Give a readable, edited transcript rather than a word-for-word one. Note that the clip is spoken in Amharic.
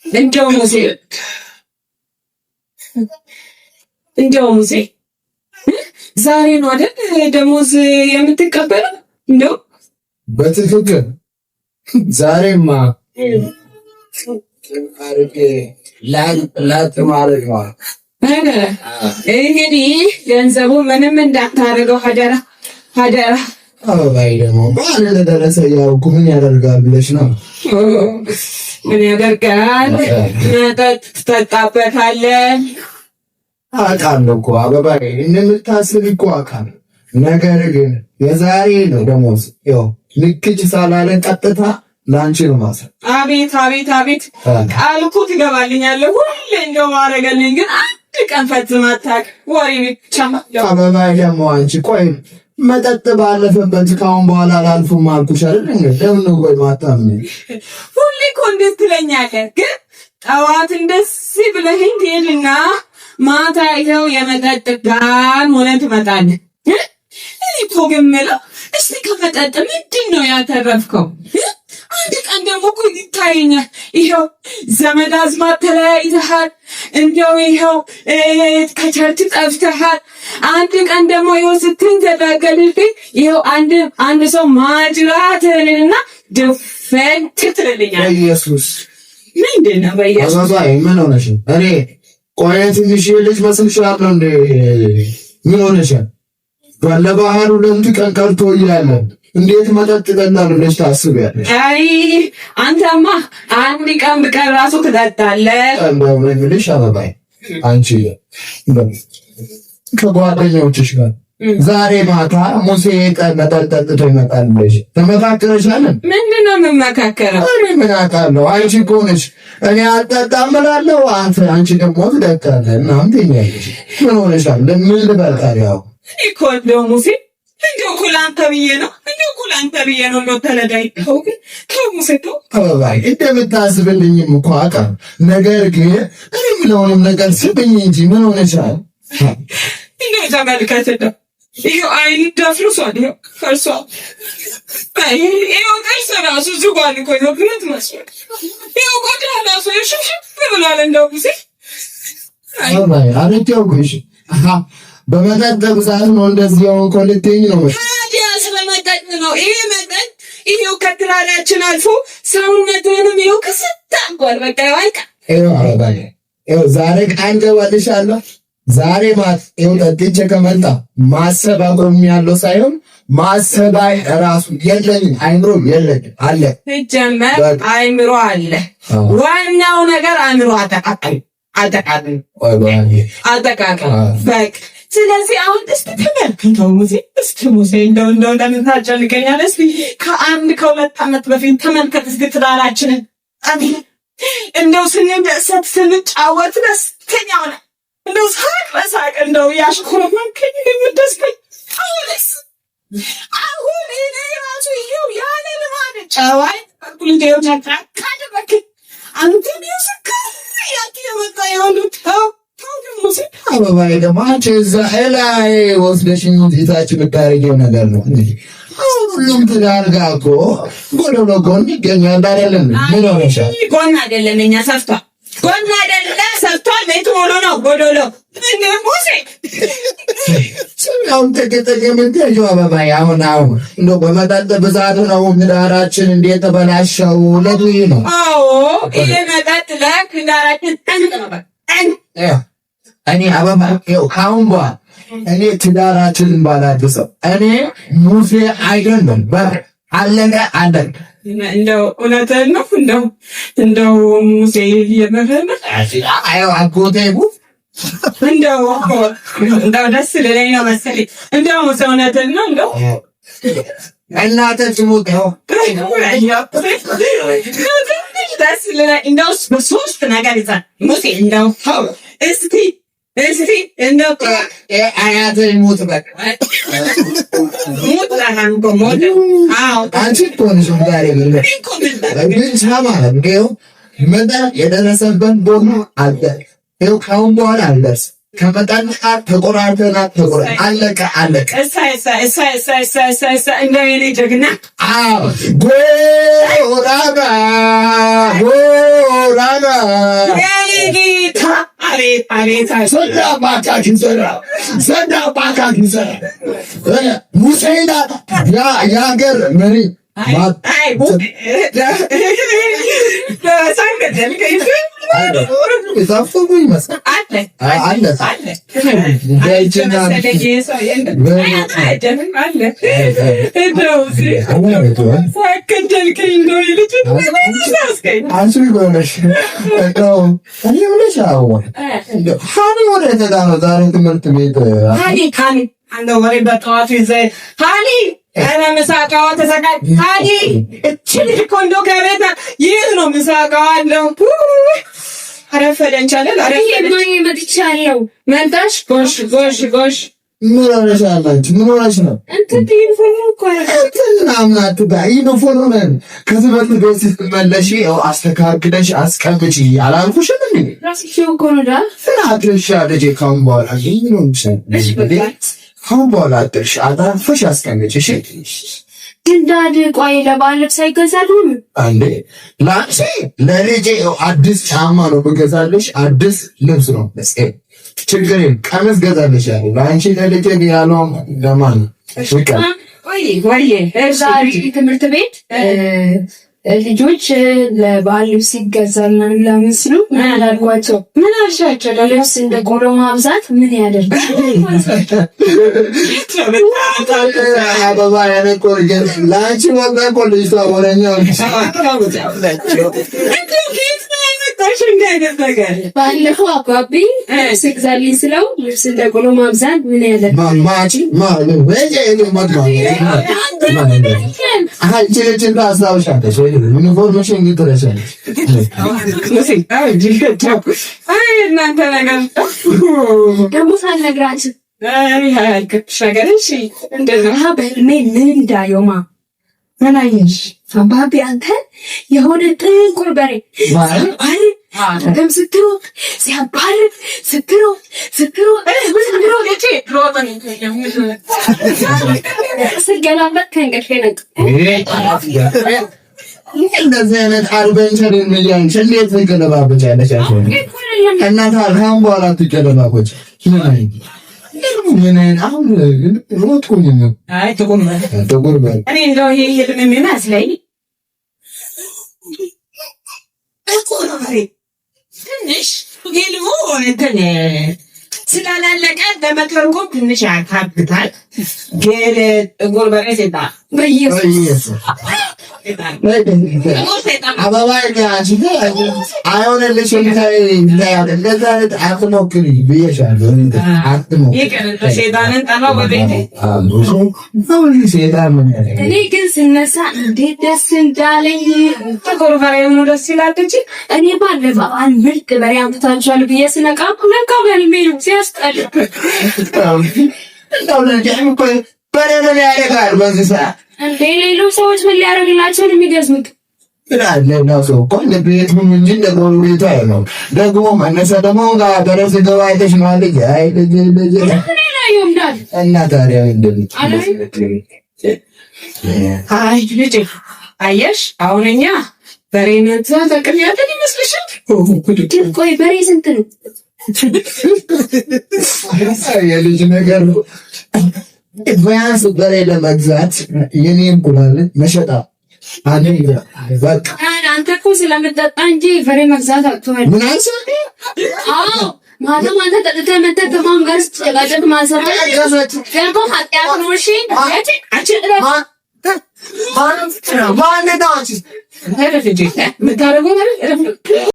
እንደው ሙሴ ዛሬ ነው አይደል ደሞዝ የምትቀበለው? እንደው በትክክል ዛሬማ አርቄ ላት ማረግ ነው። እንግዲህ ገንዘቡ ምንም እንዳታደርገው ሀደራ። አይ ደግሞ ባለ ለደረሰ ያው ምን ያደርጋል ብለሽ ነው? ምን ያደርጋል? መጠጥ ትጠጣበታለህ። አውቃለሁ እኮ አበባዬ እንደምታስብ እኮ አውቃለሁ። ነገር ግን የዛሬ ነው ደሞዝ ያው ልክች ሳላለ ቀጥታ ላንቺ ነው ማለት። አቤት ቃል እኮ ትገባልኛለህ ሁሌ እንደው ማረገልኝ፣ ግን አንድ ቀን ፈጽመህ አታውቅም። ወሬ ብቻ አበባዬ። ደግሞ አንቺ ቆይ መጠጥ ባለፈበት ካሁን በኋላ አላልፉም አልኩሽ አይደል? ለምን ነው ቆይ ማታም ሁሌ እኮ እንዴት ትለኛለህ? ግን ጠዋት እንደዚህ ብለኸኝ ትሄድና ማታ ይኸው የመጠጥ ጋር ሆነ ትመጣለህ። እኔ እኮ ግን የምለው እስቲ ከመጠጥ ምንድን ነው ያተረፍከው? አንድ ቀን ደግሞ እኮ ይታየኛል ይኸው ዘመድ አዝማድ ተለያይተሃል፣ እንደው ይኸው ከቸርች ጠፍተሃል። አንድ ቀን ደግሞ ይኸው ስትንገዳገልልኝ ይኸው አንድ ሰው ማጅራትህንና ድፈንት ትልልኛል። ኢየሱስ ምንድን ነው በኢየሱስ ምን ሆነሽ? እኔ ቆይ ትንሽ ልጅ መስልሻለሁ እንዴ? ምን ሆነሻል? ባለባህሉ ለምት ቀን ቀርቶ እያለ እንዴት መጠጥ ይጠጣል ብለሽ ታስቢያለሽ? አይ አንተማ አንድ ቀን ብቀር ራሱ ትጠጣለህ። እንደው ምን ልሽ አበባይ አንቺ ከጓደኞችሽ ጋር ዛሬ ማታ ሙሴ ቀን መጠጥ ጠጥቶ ይመጣል ብለሽ ተመካከረሻል? ምንድን ነው የምመካከረው? እኔ ምን አውቃለሁ? አንቺ እኮ ነሽ እኔ አልጠጣም እላለሁ፣ አንቺ ደግሞ ትጠጣለህ እና ምትኛለሽ። ምን ሆነሻል? ምን ልበል ታዲያ? እኮ እንደው ሙሴ እንደው እኮ ለአንተ ብዬ ነው እንደው ተለዳይ ከሙሴ ተው አበባይ። እንደምታስብልኝም እኮ አውቃለሁ። ነገር ግን እኔ የምለውንም ነገር ስብኝ እንጂ ምን ሆነሻል? እንደው ተመልከት ነው ይኸው አይን ደፍርሷል፣ ይኸው ፈርሷል። ይኸው ጥርስ ራሱ ዝጓል እኮ ነው ብረት መስሏል። ይኸው ቆዳ ራሱ ሽፍሽፍ ብሏል። እንደው ሙሴ አበባይ አረጀው ጉሽ በመጠጥ ብዛት ነው እንደዚህ አሁን ኮሌክቲንግ ነው። ታዲያ ስለመጠጥ ነው ይሄ መጠጥ ይሄው ከትራዳችን አልፎ ሰውነትንም ይሄው ከስታ እንኳን በቃ ያልቃ። ይሄው አረጋኝ ይሄው ዛሬ ቃል ገባልሻለሁ። ዛሬ ማት ይሄው ጠጥቼ ከመጣ ማሰብ አቆሚያለሁ ሳይሆን ማሰባይ ራሱ የለኝም፣ አይምሮ የለኝም አለ። ጀመር አይምሮ አለ። ዋናው ነገር አይምሮ አጠቃቀም በቃ። ስለዚህ አሁን እስቲ ተመልከተው ሙሴ እንደው ለምን ታጨንቀኛለህ? እስቲ ከሁለት ዓመት በፊት ተመልከት እስቲ ትዳራችንን እንደው ስንደሰት ስንጫወት ደስተኛ ሆነ እንደው ሳቅ በሳቅ እንደው ያሽኮረመንከኝ የምደስተኝ አሁን እኔ ራሱ ይኸው ያለ ልማድ ጨዋይ ልዴው ካደረክ አንተ ሚስክር ያኪ የመጣ የሆኑ ተው አበባዬ ደግሞ አንቺ እዛ ላይ ወስደሽኝ እዚታችን ብታረጊው ነገር ነው እንዴ? ሁሉም ትዳር ጋር እኮ ጎዶሎ ጎን ይገኛል አይደለም? ምን ሆነሻል? ጎን አይደለም እኛ ሰፍቷል። ጎን አይደለም ሰፍቷል። ቤቱ ሆኖ ነው ጎዶሎ። ምን ሙሴ ሰላም ተገጠገመን ተጆ አበባዬ አሁን እንደው በመጠጥ ብዛት ነው ትዳራችን እንዴት ተበላሸው? ለዱይ ነው። አዎ ይሄ መጠጥ ለትዳራችን ተንቀበል እኔ አበባ ይኸው ካሁን በኋላ እኔ ትዳራችንን ባላድሰው እኔ ሙሴ አይደለም አለቀ። እንደው እውነትህን ነው። እንደው ሙሴ የመረመ አየው አጎቴ እንደው ደስ ልለኝ ነው መሰለኝ። እንደው ሙሴ እውነትህን ነው። እንደው እናትህ ትሙት ደስ ልለኝ እንደው በሶስት ነገር ይዛል ሙሴ እንደው እስቲ እንደው አያትህ ሙት በቃ ሙት ለሃንኮ ሞት አንቺ እኮ ነሽ ጋር ግን ማለት ነው መጣ የደረሰበት ቦማ አለ። ይኸው ካሁን በኋላ አልደርስም። ከመጣንቃ ተቆራርተናል። አለቀ። እንደው የኔ ጀግና ጎራና ጌታ አቤት ሙሴና የሀገር መሪ ትምህርት ቤት እኔ ምሳቃዋ ተሰቃይ ሃዲ እቺ ልጅ እኮ እንደው ከቤት የት ነው ምሳቃዋ አለው አረፈደን ቻለ አረፈደን መጥቻለሁ መጣሽ ጎሽ ምን ሆነሽ ነው እንትን ዩኒፎርም እኮ አምናት ዩኒፎርም ነን ከትምህርት ቤት ስትመለሺ አስተካክለሽ አስቀምጪ አላልኩሽም እንዴ ራስሽ እኮ ነው ዳ ፍራድሽ ልጄ ካሁን በኋላ ይሄን ነው አሁን በኋላ አጥርሽ አጣፈሽ አስቀምጪ። እሺ እንዳድ ቆይ ለባል ልብስ አይገዛልም አንዴ ላንቺ ለልጄ አዲስ ጫማ ነው ብገዛልሽ አዲስ ልብስ ነው ችግር ቀሚስ ገዛልሽ ላንቺ ለልጄ ያለው ለማን ወይ ዛሬ ትምህርት ቤት ልጆች ለባል ልብስ ይገዛልናል ለምስሉ ምን አላልኳቸው? ምን አልሻቸው? ለልብስ እንደ ቆሎ ማብዛት ምን ያደርጋል? አበባ ያነቆር ላንቺ ወጣ ቆልጅ ታወራኛው ባለፈው አባቢ ስግዛልኝ ስለው ልብስ እንደ ቆሎ ማብዛት ምን ያደርጋል? ማማጪ ማለት ወይኔ አንቺ ልጅ ታስታውሻለሽ ወይ? ዩኒፎርምሽን ይተረሻለሽ እናንተ ነገር ደግሞ ሳልነግራችሁ ከተሻገረሽ እንደዚህ በህልሜ ምን እንዳየውማ ምን አየሽ? አባቢ አንተ የሆነ ጥቁር በሬ ደም ስትሮጥ ሲያባርር ስትሮጥ ስገላበት ከእንቅልፌ ነቅ እንደዚህ አይነት አድቬንቸር የሚያንሽ እንዴት ትገለባበጫለሽ? እናት አሁን በኋላ ትገለባበጭ ምን አሁን ሮጥኩኝ ነው። አይ ጥቁር በል እኔ እንደው ይሄ ህልም የሚመስለኝ ትንሽ ህልሙ እንትን ስላላለቀ ለመተርጎም ትንሽ ያካብታል። ግን ጥቁር በሬ ሴጣን በኢየሱስ አበባ አይሆንልሽም። እንደዛ አትሞክሪ ብዬሻለሁ። ሴጣንን ጠላው በቤቴ እኔ ግን ስነሳ እንዴት ደስ እንዳለኝ ጥቁር በሬ ሆኖ ደስ ይላል እንጂ እኔ ባለፈው አንድ ምርጥ በሬ አምጥታችኋል ብዬ ስነቃ ለካ በህልሜ ነው። ሲያስጠላ እንደው ለጀም እኮ በሬ ምን ያደርጋል በዚህ ሰዓት እንዴ? ሌሎች ሰዎች ምን ሊያደርግላቸው ነው የሚገዝሙት? ለሌላው ሰው እኮ ለቤት ምን እንጂ ለጎረቤቱ አይሆንም። ደግሞ መነሰ ደግሞ ጋር ደረስ ገባ አይተሽ ማለት አይ ልጅ እና ታዲያ እንደምን አይ ልጅ አየሽ አሁን እኛ በሬነት ተቀምያለን ይመስልሻል? ቆይ በሬ ስንት ነው? የልጅ ነገር ነው። ቢያንስ በሬ ለመግዛት የኔ እንቁላል መሸጣ አንተ እኮ ስለምጠጣ እንጂ በሬ መግዛት አትሆን። ምን አንተ? አዎ ማለትም አንተ ጠጥተህ መተህ ከማን ጋር ስትጨቃጨቅ ማሰብ ገርጎ ኃጢአት ነው። እሺ ማን ነው?